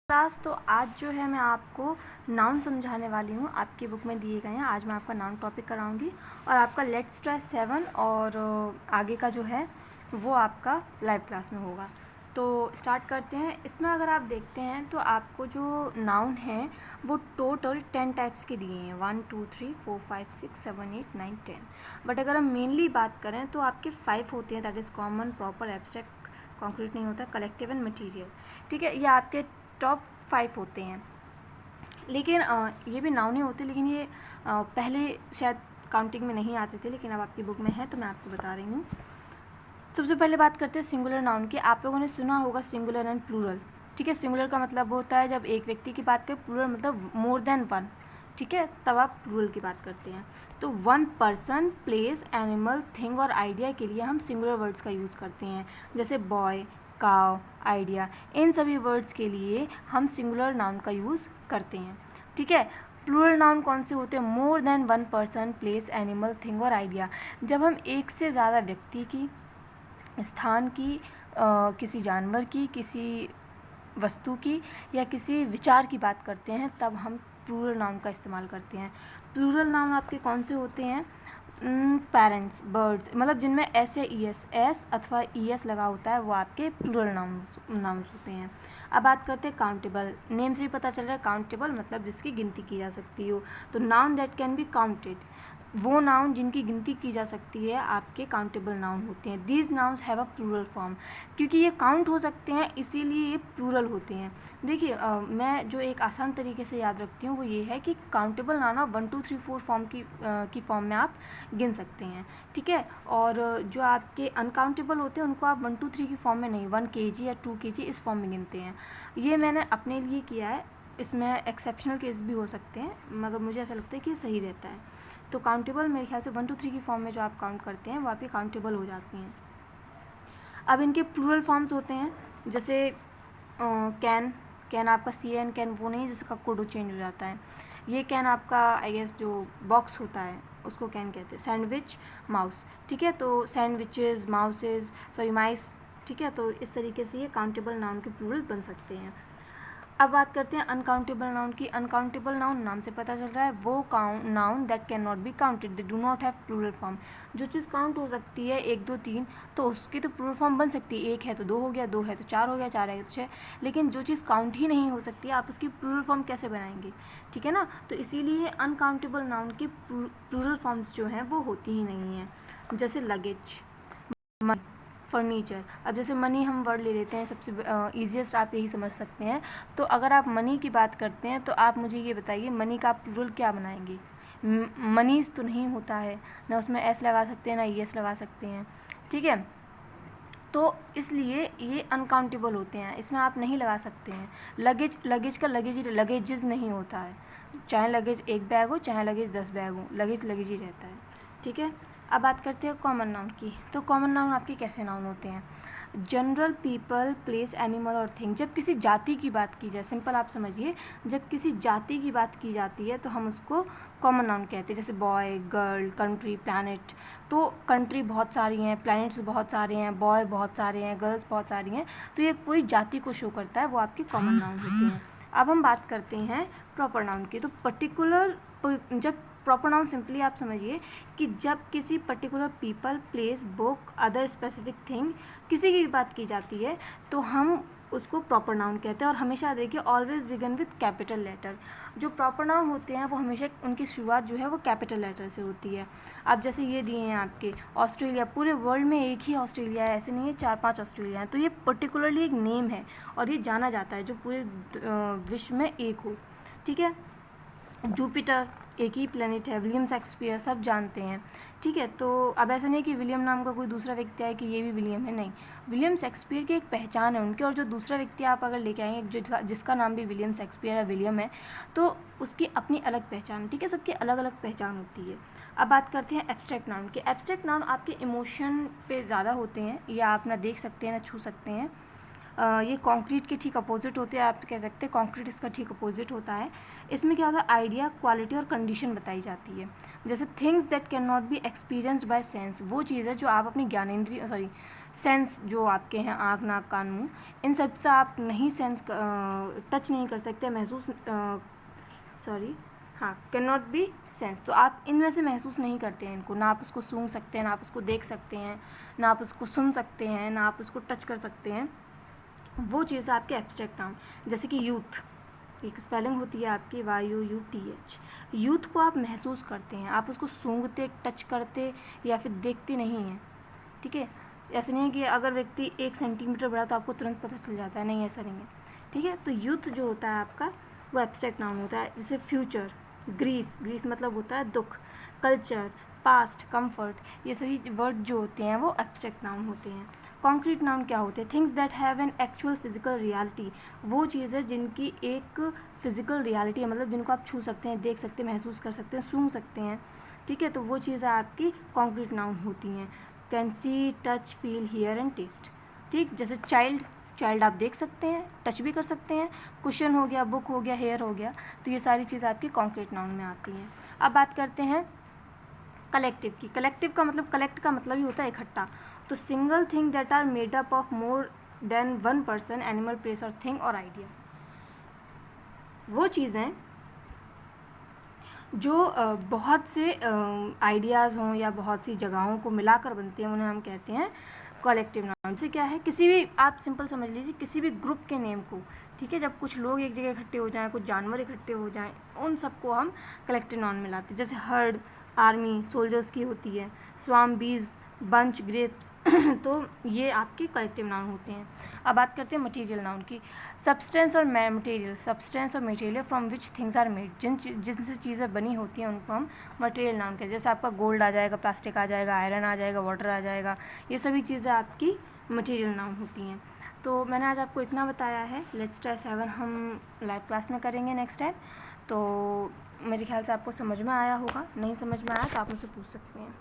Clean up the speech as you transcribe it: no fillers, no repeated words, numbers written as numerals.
Class तो आज जो है मैं आपको नाउन समझाने वाली हूँ। आपकी बुक में दिए गए हैं। आज मैं आपका नाउन टॉपिक कराऊंगी और आपका लेट्स ट्राई 7 और आगे का जो है वो आपका लाइव क्लास में होगा। तो स्टार्ट करते हैं। इसमें अगर आप देखते हैं तो आपको जो नाउन है वो टोटल 10 टाइप्स के दिए हैं, 1 2 3 4 5 6 7 8 9 10। बट अगर हम मेनली बात करें तो आपके 5 होते हैं, that is common, proper, abstract, concrete नहीं होता, कलेक्टिव एंड मटीरियल। ठीक है, ये आपके टॉप 5 होते हैं। लेकिन ये भी नाउन ही होते, लेकिन ये पहले शायद काउंटिंग में नहीं आते थे, लेकिन अब आपकी बुक में है तो मैं आपको बता रही हूँ। सबसे पहले बात करते हैं सिंगुलर नाउन की। आप लोगों ने सुना होगा सिंगुलर एंड प्लूरल। ठीक है, सिंगुलर का मतलब होता है जब एक व्यक्ति की बात करें, प्लूरल मतलब मोर देन वन। ठीक है, तब आप प्लूरल की बात करते हैं। तो one person, place, animal, thing और आइडिया के लिए हम सिंगुलर वर्ड्स का यूज़ करते हैं, जैसे बॉय, काव, आइडिया। इन सभी वर्ड्स के लिए हम सिंगुलर नाउन का यूज़ करते हैं। ठीक है, प्लूरल नाउन कौन से होते हैं? मोर than one person, place, animal, thing और आइडिया। जब हम एक से ज़्यादा व्यक्ति की, स्थान की, किसी जानवर की, किसी वस्तु की या किसी विचार की बात करते हैं तब हम प्लूरल नाउन का इस्तेमाल करते हैं। प्लूरल नाउन आपके कौन से होते हैं? पेरेंट्स, बर्ड्स, मतलब जिनमें एस या एस अथवा ईएस लगा होता है वो आपके प्लूरल नाउन्स होते हैं। अब बात करते हैं काउंटेबल। नेम से ही पता चल रहा है काउंटेबल मतलब जिसकी गिनती की जा सकती हो। तो noun that can be counted, वो नाउन जिनकी गिनती की जा सकती है आपके काउंटेबल नाउन होते हैं। These nouns have a plural form, क्योंकि ये काउंट हो सकते हैं इसीलिए ये प्लूरल होते हैं। देखिए मैं जो एक आसान तरीके से याद रखती हूँ वो ये है कि काउंटेबल नाउन 1 2 3 4 फॉर्म की फॉर्म में आप गिन सकते हैं। ठीक है, और जो आपके अनकाउंटेबल होते हैं उनको आप 1 2 3 की फॉर्म में नहीं, 1 kg या 2 kg इस फॉर्म में गिनते हैं। ये मैंने अपने लिए किया है, इसमें एक्सेप्शनल केस भी हो सकते हैं मगर मुझे ऐसा लगता है कि ये सही रहता है। तो काउंटेबल मेरे ख्याल से 1 2 3 की फॉर्म में जो आप काउंट करते हैं वो आपके काउंटेबल हो जाती हैं। अब इनके प्लूरल फॉर्म्स होते हैं, जैसे कैन आपका CAN कैन वो नहीं जैसे कक्कोडो चेंज हो जाता है। ये कैन आपका आई गेस जो बॉक्स होता है उसको कैन कहते हैं। Sandwich, mouse. ठीक है, तो सैंडविचेस, माउसेज, सॉरी माइस। ठीक है, तो इस तरीके से ये काउंटेबल नाउन के प्लूरल बन सकते हैं। अब बात करते हैं अनकाउंटेबल नाउन की। अनकाउंटेबल नाउन नाम से पता चल रहा है वो noun that can not be counted, they do not have plural form. जो चीज़ काउंट हो सकती है 1 2 3 तो उसकी तो प्लूरल फॉर्म बन सकती है। 1 है तो 2 हो गया, 2 है तो 4 हो गया, 4 है तो 6। लेकिन जो चीज़ काउंट ही नहीं हो सकती आप उसकी प्लूरल फॉर्म कैसे बनाएंगे? ठीक है ना, तो इसीलिए अनकाउंटेबल नाउन की प्लूरल फॉर्म्स जो हैं वो होती ही नहीं हैं। जैसे लगेज, फर्नीचर। अब जैसे मनी हम वर्ड ले लेते हैं, सबसे ईजिएस्ट आप यही समझ सकते हैं। तो अगर आप मनी की बात करते हैं तो आप मुझे ये बताइए मनी का आप प्लूरल क्या बनाएंगे? मनीज तो नहीं होता है, ना उसमें एस लगा सकते हैं ना ईएस लगा सकते हैं। ठीक है, तो इसलिए ये अनकाउंटेबल होते हैं, इसमें आप नहीं लगा सकते हैं। लगेज का लगेजेस नहीं होता है, चाहे लगेज 1 बैग हो चाहे लगेज 10 बैग हो, लगेज ही रहता है। ठीक है, अब बात करते हैं कॉमन नाउन की। तो कॉमन नाउन आपके कैसे नाउन होते हैं? जनरल, पीपल, प्लेस, एनिमल और थिंग। जब किसी जाति की बात की जाए, सिंपल आप समझिए, जब किसी जाति की बात की जाती है तो हम उसको कॉमन नाउन कहते हैं। जैसे बॉय, गर्ल, कंट्री, प्लैनेट। तो कंट्री बहुत सारी हैं, प्लैनेट्स बहुत सारे हैं, बॉय बहुत सारे हैं, गर्ल्स बहुत सारी हैं, तो ये कोई जाति को शो करता है, वो आपके कॉमन नाउन होते हैं। अब हम बात करते हैं प्रॉपर नाउन की। तो पर्टिकुलर, जब प्रॉपर नाउन सिंपली आप समझिए कि जब किसी particular people, place, book, other specific thing, किसी की भी बात की जाती है तो हम उसको प्रॉपर नाउन कहते हैं। और हमेशा देखिए always begin with capital letter. जो प्रॉपर नाउन होते हैं वो हमेशा उनकी शुरुआत जो है वो कैपिटल लेटर से होती है। अब जैसे ये दिए हैं आपके ऑस्ट्रेलिया, पूरे वर्ल्ड में एक ही ऑस्ट्रेलिया है, ऐसे नहीं है 4 5 ऑस्ट्रेलिया हैं। तो ये पर्टिकुलरली एक नेम है और ये जाना जाता है जो पूरे विश्व में एक हो। ठीक है, जुपिटर एक ही प्लेनेट है, विलियम शेक्सपियर सब जानते हैं। ठीक है, तो अब ऐसा नहीं कि विलियम नाम का कोई दूसरा व्यक्ति है कि ये भी विलियम है, नहीं, विलियम शेक्सपियर की एक पहचान है उनकी। और जो दूसरा व्यक्ति आप अगर लेके आएंगे जिसका नाम भी विलियम शेक्सपियर या विलियम है तो उसकी अपनी अलग पहचान। ठीक है, सबकी अलग अलग पहचान होती है। अब बात करते हैं एब्स्ट्रैक्ट नाउन की। एब्स्ट्रैक्ट नाउन आपके इमोशन पे ज़्यादा होते हैं, या आप ना देख सकते हैं ना छू सकते हैं। ये कंक्रीट के ठीक अपोजिट होते हैं, आप कह सकते हैं कंक्रीट इसका ठीक अपोजिट होता है। इसमें क्या होता है, आइडिया, क्वालिटी और कंडीशन बताई जाती है। जैसे things that can not be experienced bye sense, वो चीज़ है जो आप अपनी ज्ञानेंद्रिय सेंस जो आपके हैं आँख, नाक, कान, मुंह, इन सब से आप नहीं टच नहीं कर सकते, महसूस कैन नॉट बी सेंस। तो आप इनमें से महसूस नहीं करते हैं इनको, ना आप उसको सूंघ सकते हैं, ना आप उसको देख सकते हैं, ना आप उसको सुन सकते हैं, ना आप उसको टच कर सकते हैं। वो चीज़ है आपके एब्स्ट्रैक्ट नाउन। जैसे कि यूथ, एक स्पेलिंग होती है आपकी YOUTH। यूथ को आप महसूस करते हैं, आप उसको सूंघते, टच करते या फिर देखते नहीं हैं, ठीक है। ऐसा नहीं है कि अगर व्यक्ति 1 सेंटीमीटर बड़ा तो आपको तुरंत पता चल जाता है, नहीं ऐसा नहीं है, ठीक है। तो यूथ जो होता है आपका वो एब्स्ट्रैक्ट नाउन होता है। जैसे फ्यूचर, ग्रीफ मतलब होता है दुख, कल्चर, पास्ट, कंफर्ट, ये सभी वर्ड जो होते हैं वो एब्स्ट्रैक्ट नाउन होते हैं। कॉन्क्रीट नाउन क्या होते हैं? Things that have an actual physical reality, वो चीज़ है जिनकी एक फिजिकल रियलिटी है, मतलब जिनको आप छू सकते हैं, देख सकते हैं, महसूस कर सकते हैं, सूंघ सकते हैं, ठीक है। तो वो चीज़ें आपकी कॉन्क्रीट नाउन होती हैं। Can see, touch, feel, hear and taste, ठीक। जैसे चाइल्ड आप देख सकते हैं, टच भी कर सकते हैं, कुशन हो गया, बुक हो गया, हेयर हो गया, तो ये सारी चीज़ आपकी कॉन्क्रीट नाउन में आती हैं। अब बात करते हैं कलेक्टिव की। कलेक्टिव का मतलब, कलेक्ट का मतलब ही होता है इकट्ठा। तो single thing that are made up of more than one person, animal, place और थिंग और आइडिया, वो चीज़ें जो बहुत से आइडियाज़ हों या बहुत सी जगहों को मिलाकर बनती हैं, उन्हें हम कहते हैं कलेक्टिव नाउन। से क्या है, किसी भी, आप सिंपल समझ लीजिए, किसी भी ग्रुप के नेम को, ठीक है, जब कुछ लोग एक जगह इकट्ठे हो जाएं, कुछ जानवर इकट्ठे हो जाएं, उन सबको हम कलेक्टिव नाउन में लाते हैं। जैसे हर्ड आर्मी, सोल्जर्स की होती है, स्वाम, बीज, बंच, ग्रेप्स तो ये आपके कलेक्टिव नाउन होते हैं। अब बात करते हैं मटेरियल नाउन की। सब्सटेंस और material from which things are made, जिनसे चीज़ें बनी होती हैं उनको हम मटेरियल नाउन कहते हैं। जैसे आपका गोल्ड आ जाएगा, प्लास्टिक आ जाएगा, आयरन आ जाएगा, वाटर आ जाएगा, ये सभी चीज़ें आपकी मटेरियल नाउन होती हैं। तो मैंने आज आपको इतना बताया है। लेट्स ट्राई 7 हम लाइव क्लास में करेंगे नेक्स्ट टाइम। तो मेरे ख्याल से आपको समझ में आया होगा, नहीं समझ में आया तो आप मुझसे पूछ सकते हैं।